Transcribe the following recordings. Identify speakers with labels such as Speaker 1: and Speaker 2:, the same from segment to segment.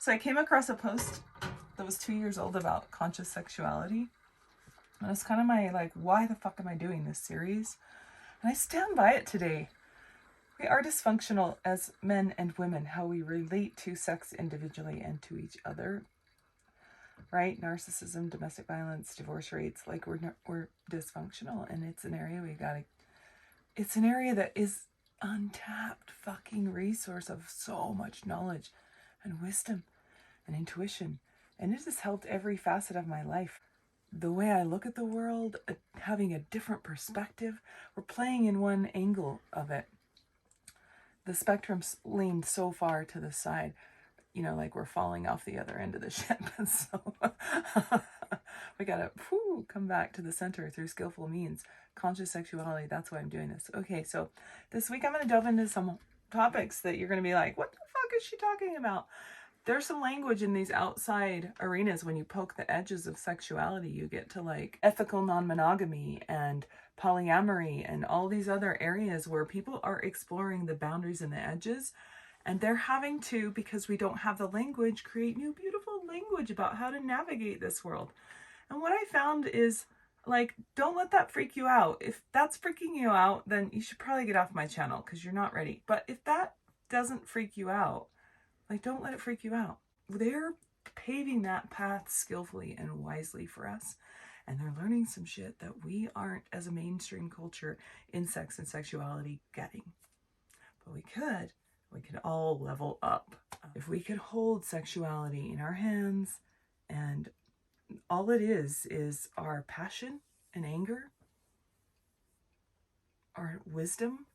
Speaker 1: So I came across a post that was 2 years old about conscious sexuality. And it's kind of my, like, why the fuck am I doing this series? And I stand by it today. We are dysfunctional as men and women, how we relate to sex individually and to each other. Right? Narcissism, domestic violence, divorce rates, like we're dysfunctional. And it's an area it's an area that is untapped fucking resource of so much knowledge and wisdom and intuition. And it has helped every facet of my life. The way I look at the world, having a different perspective. We're playing in one angle of it. The spectrum's leaned so far to the side, you know, like we're falling off the other end of the ship. And so we gotta come back to the center through skillful means. Conscious sexuality, that's why I'm doing this. Okay, so this week I'm going to delve into some topics that you're going to be like, what the fuck is she talking about? There's some language in these outside arenas. When you poke the edges of sexuality, you get to like ethical non-monogamy and polyamory and all these other areas where people are exploring the boundaries and the edges. And they're having to, because we don't have the language, create new beautiful language about how to navigate this world. And what I found is, like, don't let that freak you out. If that's freaking you out, then you should probably get off my channel because you're not ready. But if that doesn't freak you out, like, don't let it freak you out. They're paving that path skillfully and wisely for us. And they're learning some shit that we aren't, as a mainstream culture in sex and sexuality, getting. But we could all level up. If we could hold sexuality in our hands, and all it is our passion and anger, our wisdom,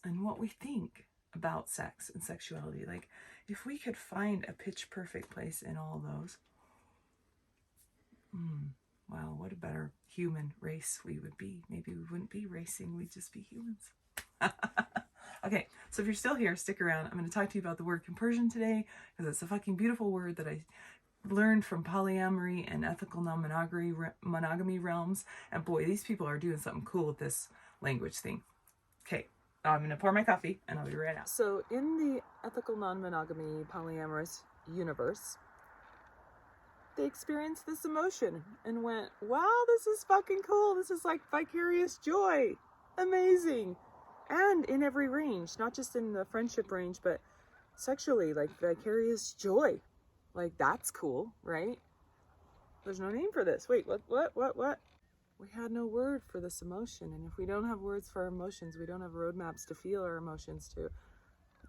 Speaker 1: and what we think about sex and sexuality. Like, if we could find a pitch perfect place in all those, wow, what a better human race we would be. Maybe we wouldn't be racing, we'd just be humans. Okay, so if you're still here, stick around. I'm going to talk to you about the word compersion today, because it's a fucking beautiful word that I learned from polyamory and ethical non-monogamy realms. And boy, these people are doing something cool with this language thing. Okay, I'm going to pour my coffee and I'll be right out. So in the ethical non-monogamy polyamorous universe, they experienced this emotion and went, wow, this is fucking cool. This is like vicarious joy. Amazing. And in every range, not just in the friendship range, but sexually, like vicarious joy. Like, that's cool, right? There's no name for this. Wait, what? We had no word for this emotion. And if we don't have words for our emotions, we don't have roadmaps to feel our emotions, to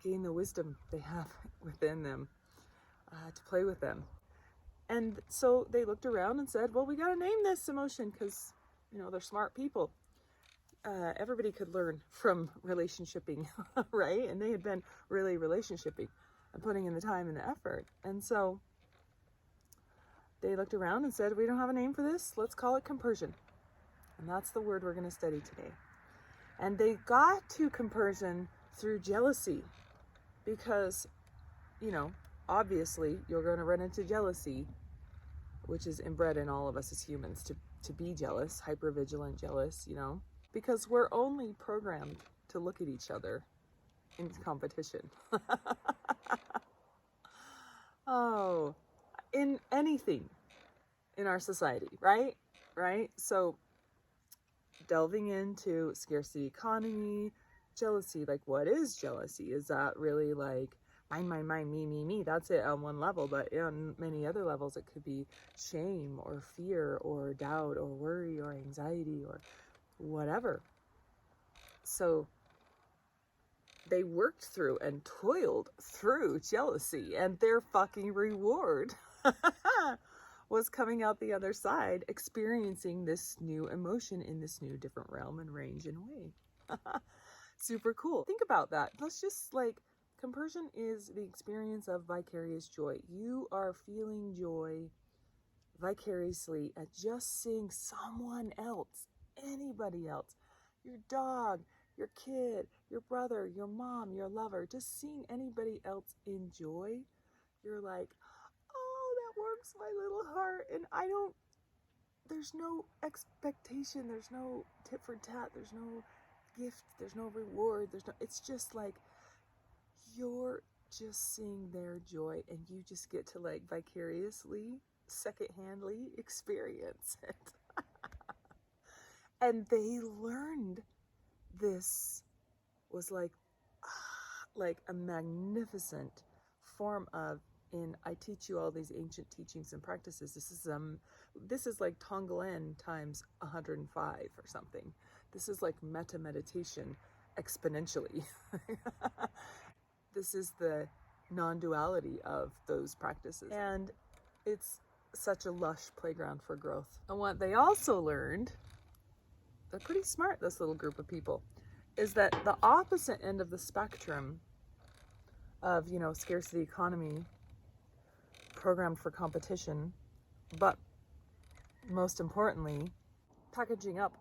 Speaker 1: gain the wisdom they have within them, to play with them. And so they looked around and said, well, we got to name this emotion because, you know, they're smart people. Everybody could learn from relationshiping, right? And they had been really relationshiping and putting in the time and the effort. And so they looked around and said, we don't have a name for this. Let's call it compersion. And that's the word we're going to study today. And they got to compersion through jealousy because, you know, obviously you're going to run into jealousy, which is inbred in all of us as humans to be jealous, hypervigilant, jealous, you know, because we're only programmed to look at each other in competition. Oh, in anything in our society, right? Right? So delving into scarcity economy, jealousy, like what is jealousy? Is that really like mine, me? That's it on one level, but on many other levels, it could be shame or fear or doubt or worry or anxiety or whatever. So they worked through and toiled through jealousy, and their fucking reward was coming out the other side, experiencing this new emotion in this new different realm and range and way. Super cool. Think about that. Let's just like, compersion is the experience of vicarious joy. You are feeling joy vicariously at just seeing someone else, anybody else, your dog, your kid, your brother, your mom, your lover, just seeing anybody else enjoy. You're like, oh, that warms my little heart. And there's no expectation. There's no tit for tat. There's no gift. There's no reward. It's just like, you're just seeing their joy, and you just get to like vicariously, secondhandly experience it. And they learned this was like a magnificent form of, in I teach you all these ancient teachings and practices. This is like Tonglen times 105 or something. This is like meta meditation exponentially. This is the non-duality of those practices, and it's such a lush playground for growth. And what they also learned, they're pretty smart, this little group of people, is that the opposite end of the spectrum of, you know, scarcity economy, programmed for competition, but most importantly, packaging up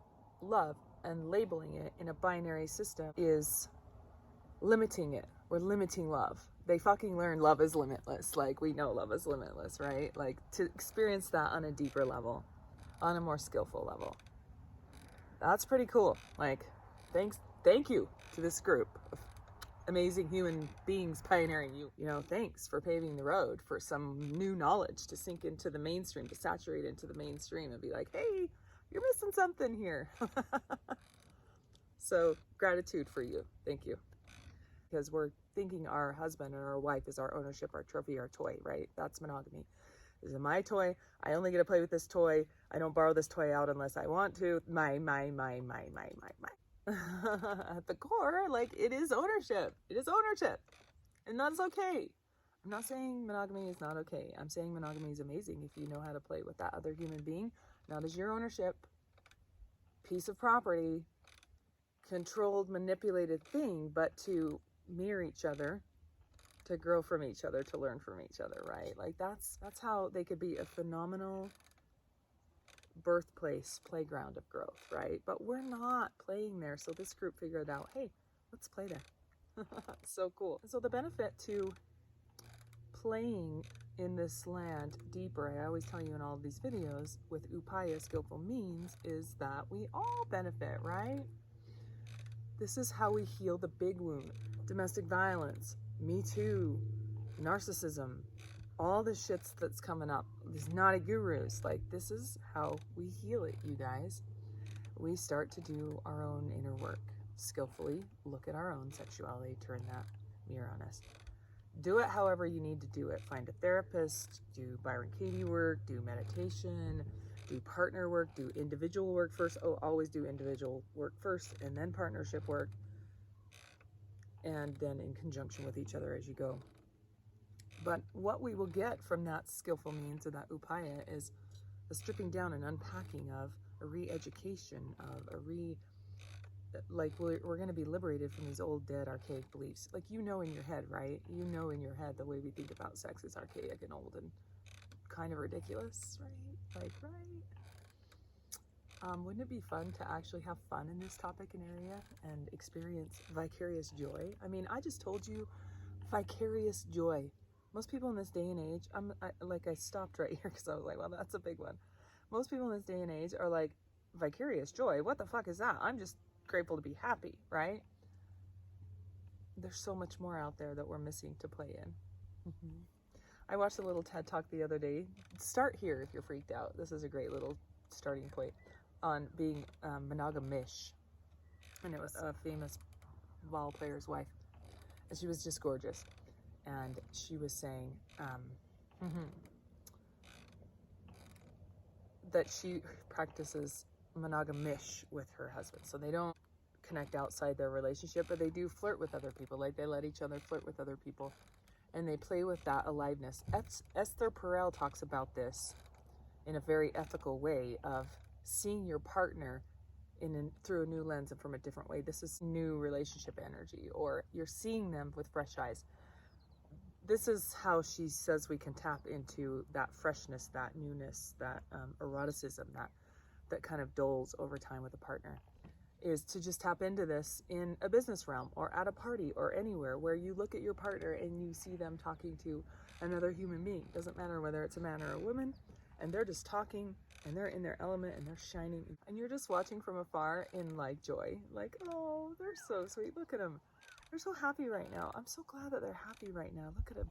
Speaker 1: love and labeling it in a binary system is limiting it. We're limiting love. They fucking learned love is limitless. Like, we know love is limitless, right? Like, to experience that on a deeper level, on a more skillful level. That's pretty cool. Like, thank you to this group of amazing human beings pioneering you. You know, thanks for paving the road for some new knowledge to sink into the mainstream, to saturate into the mainstream and be like, hey, you're missing something here. So gratitude for you. Thank you. Because we're thinking our husband or our wife is our ownership, our trophy, our toy, right? That's monogamy. This is my toy. I only get to play with this toy. I don't borrow this toy out unless I want to. My. At the core, like, it is ownership. It is ownership. And that's okay. I'm not saying monogamy is not okay. I'm saying monogamy is amazing if you know how to play with that other human being, not as your ownership, piece of property, controlled, manipulated thing, but to mirror each other, to grow from each other, to learn from each other, right? Like, that's how they could be a phenomenal birthplace, playground of growth, right? But we're not playing there. So this group figured out, hey, let's play there. So cool. And so the benefit to playing in this land deeper, I always tell you in all of these videos, with upaya, skillful means, is that we all benefit, right? This is how we heal the big wound. Domestic violence, Me Too, narcissism, all the shits that's coming up, these naughty gurus. Like, this is how we heal it, you guys. We start to do our own inner work skillfully, look at our own sexuality, turn that mirror on us. Do it however you need to do it. Find a therapist, do Byron Katie work, do meditation, do partner work, do individual work first. Oh, always do individual work first and then partnership work, and then in conjunction with each other as you go. But what we will get from that skillful means, or that upaya, is a stripping down and unpacking of a re-education of like, we're going to be liberated from these old, dead, archaic beliefs. Like, you know in your head, right? You know in your head the way we think about sex is archaic and old and kind of ridiculous, right? Like, right? Wouldn't it be fun to actually have fun in this topic and area and experience vicarious joy? I mean, I just told you vicarious joy. Most people in this day and age, I stopped right here because I was like, well, that's a big one. Most people in this day and age are like, vicarious joy? What the fuck is that? I'm just grateful to be happy, right? There's so much more out there that we're missing to play in. Mm-hmm. I watched a little TED Talk the other day. Start here if you're freaked out. This is a great little starting point on being monogamish. And it was a famous ball player's wife. And she was just gorgeous. And she was saying that she practices monogamish with her husband. So they don't connect outside their relationship, but they do flirt with other people. Like, they let each other flirt with other people. And they play with that aliveness. Esther Perel talks about this in a very ethical way of seeing your partner through a new lens and from a different way. This is new relationship energy, or you're seeing them with fresh eyes. This is how she says we can tap into that freshness, that newness, that eroticism, that kind of dulls over time with a partner, is to just tap into this in a business realm or at a party or anywhere where you look at your partner and you see them talking to another human being. Doesn't matter whether it's a man or a woman, and they're just talking and they're in their element and they're shining, and you're just watching from afar in like joy, like, oh, they're so sweet, look at them, They're so happy right now. I'm so glad that they're happy right now. Look at him.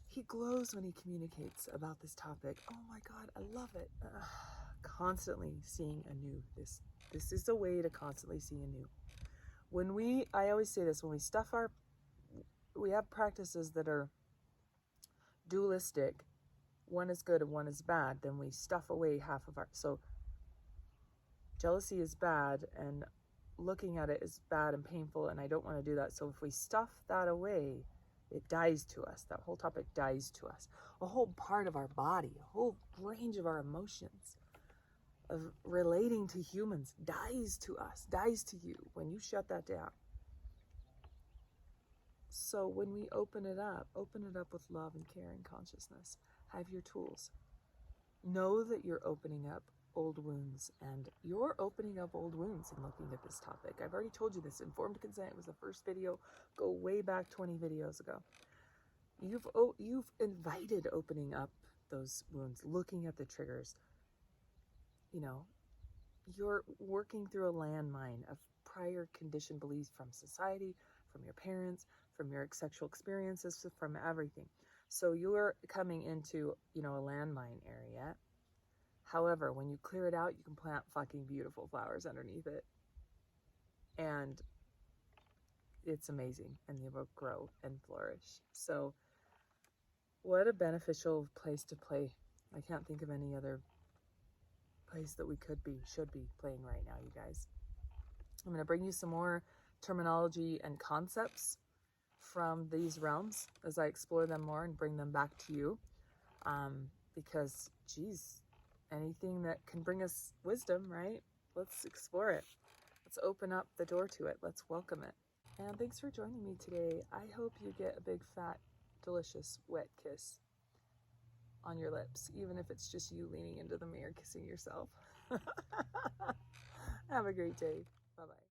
Speaker 1: He glows when he communicates about this topic. Oh my God, I love it. Constantly seeing anew. This is a way to constantly see anew. I always say this, when we have practices that are dualistic, one is good and one is bad, then we stuff away half of so jealousy is bad and looking at it is bad and painful, and I don't want to do that. So if we stuff that away, it dies to us. That whole topic dies to us. A whole part of our body, a whole range of our emotions, of relating to humans, dies to us, dies to you when you shut that down. So when we open it up with love and care and consciousness. Have your tools. Know that you're opening up old wounds, and you're opening up old wounds in looking at this topic. I've already told you this. Informed consent was the first video. Go way back 20 videos ago. You've invited opening up those wounds, looking at the triggers. You know, you're working through a landmine of prior conditioned beliefs from society, from your parents, from your sexual experiences, from everything. So you're coming into, a landmine area. However, when you clear it out, you can plant fucking beautiful flowers underneath it. And it's amazing. And they will grow and flourish. So what a beneficial place to play. I can't think of any other place that we should be playing right now, you guys. I'm going to bring you some more terminology and concepts from these realms as I explore them more and bring them back to you. Because, geez, anything that can bring us wisdom, right? Let's explore it. Let's open up the door to it. Let's welcome it. And thanks for joining me today. I hope you get a big, fat, delicious, wet kiss on your lips, even if it's just you leaning into the mirror, kissing yourself. Have a great day. Bye-bye.